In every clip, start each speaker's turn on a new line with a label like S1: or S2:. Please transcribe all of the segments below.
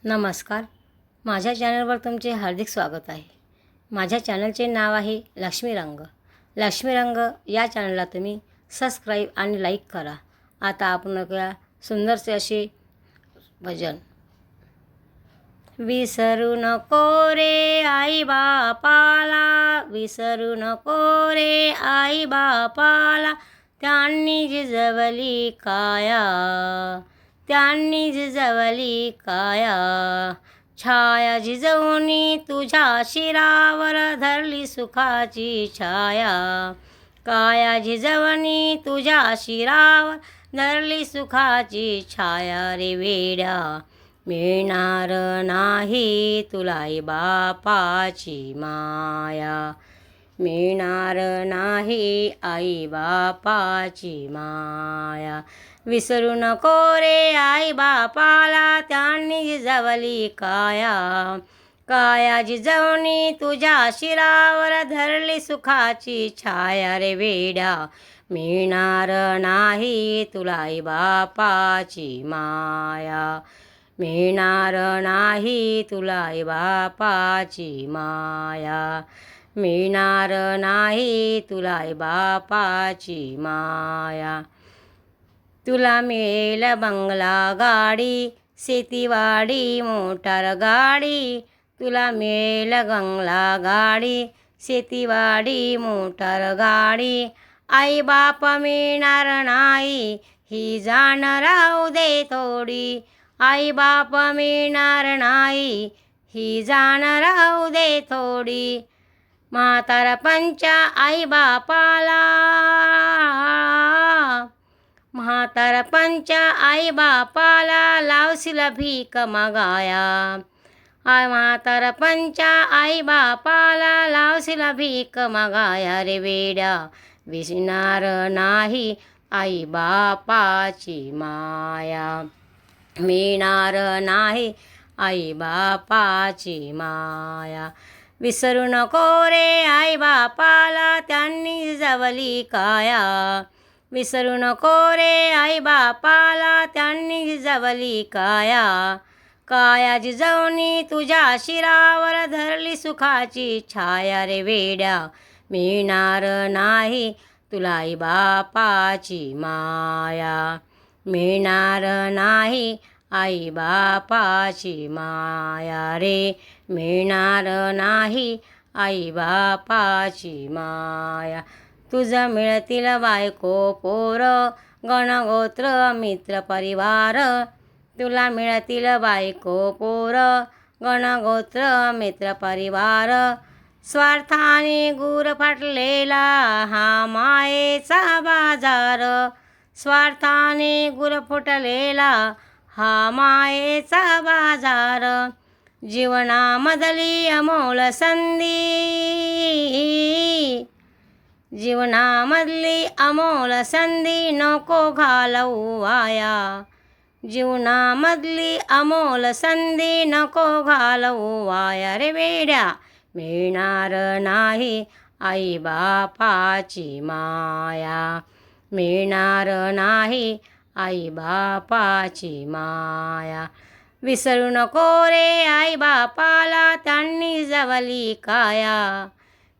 S1: नमस्कार. माझ्या चॅनलवर तुमचे हार्दिक स्वागत आहे. माझ्या चॅनलचे नाव आहे लक्ष्मी रंग. लक्ष्मी रंग या चॅनलला तुम्ही सबस्क्राईब आणि लाईक करा. आता आपण ऐकूया सुंदरसे असे भजन. विसरू नको रे आई बापाला, विसरू नको रे आई बापाला, त्यांनी जिजवली काया, त्यांनी जिजवली काया. छाया जिजवणी तुझ्या शिरावर धरली सुखाची छाया, काया जिजवणी तुझ्या शिरावर धरली सुखाची छाया. रे वेड्या मिळणार नाही तुला आई बापाची माया, मिळणार नाही आई बापाची माया. विसरू नको रे आई बापाला, त्यांनी जिजवली काया, काया जिजवणी तुझ्या शिरावर धरली सुखाची छाया. रे वेड्या मिळणार नाही तुला आई बापाची माया, मिळणार नाही तुला आई बापाची माया, मिळणार नाही तुला आई बापाची माया. तुला मिळेल बंगला गाडी, शेतीवाडी मोटार गाडी, तुला मिळेल बंगला गाडी, शेतीवाडी मोटार गाडी. आई बाप मिळणार नाही ही जाण राहू दे थोडी, आई बाप मिळणार नाही ही जाण राहू दे थोडी. म्हातारपणच्या आई बापाला, म्हातारपणच्या आई बापाला लावशील भीक मागाया, म्हातारपणच्या आई बापाला लावशील भीक मागाया. रे वेड्या विसरणार नाही आई बापाची माया, मिळणार नाही आई बापाची माया. विसरू नको रे आई बापाला, त्यांनी जिजवली काया, विसरू नको रे आई बापाला, त्यांनी जिजवली काया, काया जिजवणी तुझ्या शिरावर धरली सुखाची छाया. रे वेड्या मिळणार नाही तुला आई बापाची माया, मिळणार नाही आई बापाची माया. रे मिळणार नाही आई बापाची माया. तुझं मिळतील बायको पोर, गणगोत्र मित्र परिवार, तुला मिळतील बायको पोर, गणगोत्र मित्र परिवार. स्वार्थाने गुर फाटलेला हा मायेचा बाजार, स्वार्थाने गुर फुटलेला हा मायेचा बाजार. जीवनामधली अमोल संधी, जीवनामधली अमोल संधी नको घालवू वाया, जीवनामधली अमोल संधी नको घालवू वाया. रे वेड्या मिळणार नाही आई बापाची माया, मिळणार नाही आई बापाची माया. विसरू नको रे आई बापाला, त्यांनी जिजवली काया,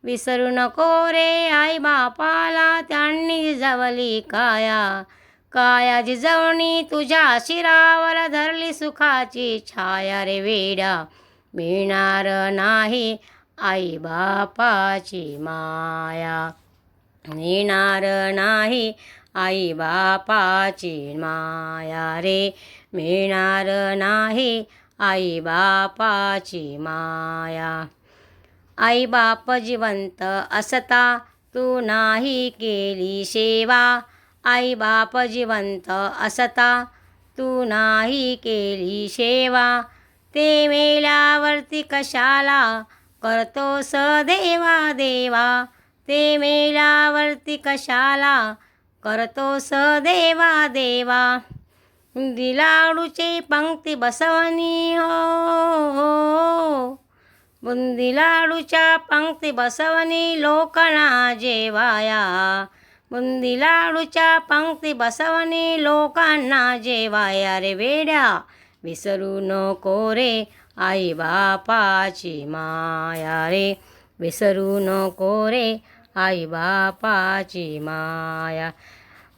S1: विसरू नको रे आई बापाला, त्यांनी जिजवली काया, काया जिजवणी तुझ्या शिरावर धरली सुखाची छाया. रे वेड्या मिळणार नाही आई बापाची माया, मिळणार नाही आई बापाची माया. रे मिळणार नाही आई बापाची माया. आई बाप जिवंत असता तू नाही केली सेवा, आई बाप जिवंत असता तू नाही केली सेवा. ते मेल्यावरती कशाला करतोस देवा देवा, ते मेल्यावरती कशाला करतोस देवा देवा. बुंदीलाडूची पंक्ती बसवणी हो, बुंदीलाडूच्या पंक्ती बसवणी लोकांना जेवाया, बुंदीलाडूच्या पंक्ती बसवणी लोकांना जेवाया. रे वेड्या विसरू नको रे आई बापाची माया रे, विसरू नको रे आई बापाची माया,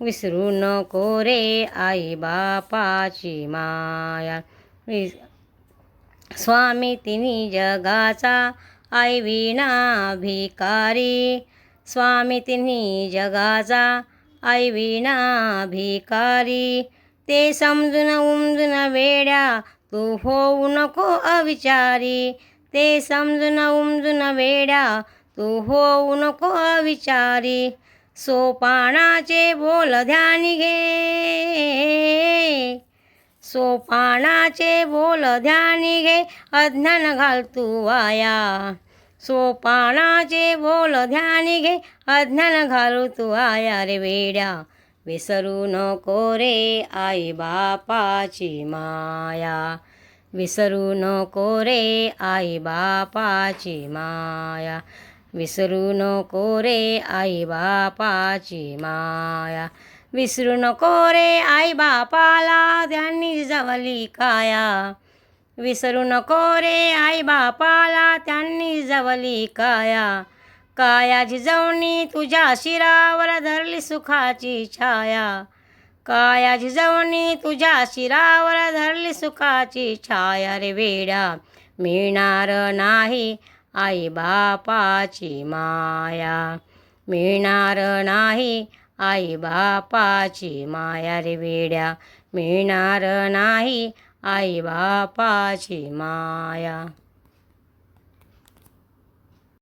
S1: विसरू नको रे आई बापाची माया. स्वामी तिन्ही जगाचा आई विना भिकारी, स्वामी तिन्ही जगाचा आई विना भिकारी. ते समजून उमजून वेड्या तू होऊ नको अविचारी, ते समजून उमजून वेड्या तू होऊ नको अविचारी. सोपानाचे बोल ध्यानी घे, सोपानाचे बोल ध्यानी घे, अज्ञान घाल तू वाया. सोपानाचे बोल ध्यानी घे, अज्ञान घालू तू आया रे वेड्या. विसरू नको रे आई बापाची माया, विसरू नको रे आई बापाची माया, विसरू नको रे आई बापाची माया. विसरू नको रे आई बापाला त्यांनी जिजावली काया, विसरू नको रे आई बापाला त्यांनी जिजावली काया. काया जिजवणी तुझ्या शिरावर धरली सुखाची छाया, काया जिजवणी तुझ्या शिरावर धरली सुखाची छाया रे वेड्या. मिळणार नाही आई बापाची माया, मिळणार नाही आई बापाची माया रे वेड्या, मिळणार नाही आई बापाची माया.